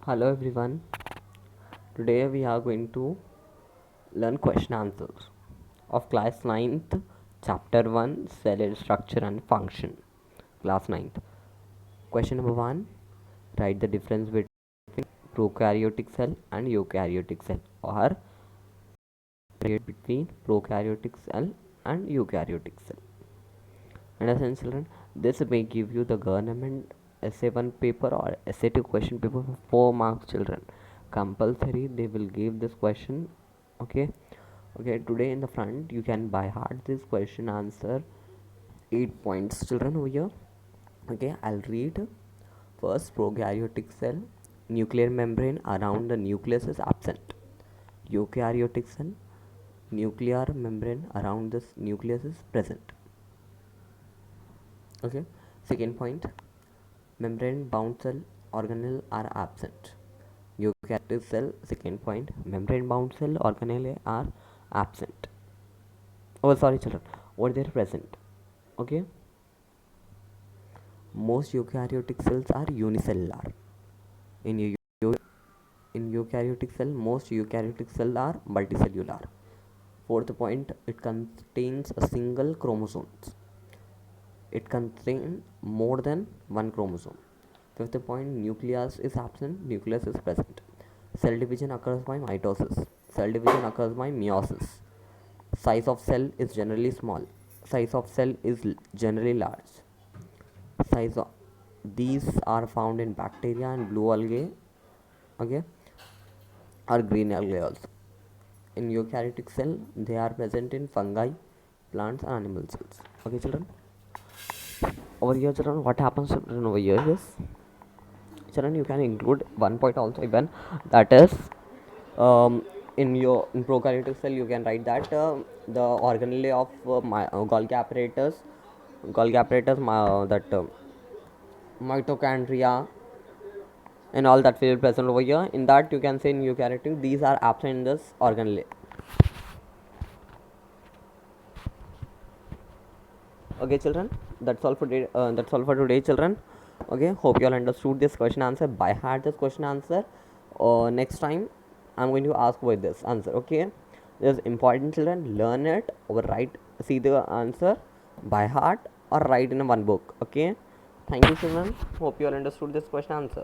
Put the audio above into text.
Hello everyone. Today we are going to learn question answers of class 9th chapter 1 cell structure and function. Class 9th. Question number 1. Write the difference between prokaryotic cell and eukaryotic cell or between prokaryotic cell and eukaryotic cell. Understand children? This may give you the government essay 1 paper or essay 2 question paper for 4 marks children. Compulsory they will give this question. Okay, today in the front you can by heart this question answer 8 points children over here. Okay, I'll read. First, prokaryotic cell, nuclear membrane around the nucleus is absent. Eukaryotic cell, nuclear membrane around this nucleus is present. Okay, second point, membrane bound cell organelle are absent. Eukaryotic cell, second point, membrane bound cell organelle are absent. Oh, sorry children, or they're present. Okay, most eukaryotic cells are unicellular. In eukaryotic cell, most eukaryotic cells are multicellular. Fourth point, it contains a single chromosome. It contains more than one chromosome. Fifth point, nucleus is absent, nucleus is present. Cell division occurs by mitosis. Cell division occurs by meiosis. Size of cell is generally small. Size of cell is generally large. Size of these are found in bacteria and blue algae, okay, or green algae also. In eukaryotic cell, they are present in fungi, plants, and animal cells. Okay, children. Over here, children, what happens children, over here is, children, you can include one point also even, that is, in prokaryotic cell you can write that the organelle of Golgi apparatus, that mitochondria and all that will be present over here. In that you can say in eukaryotic these are absent in this organelle. Okay children, that's all for today children. Okay, hope you all understood this question answer by heart. This question answer, next time I'm going to ask with this answer. Okay, this is important children, learn it or write, see the answer by heart or write in one book. Okay, thank you children, hope you all understood this question answer.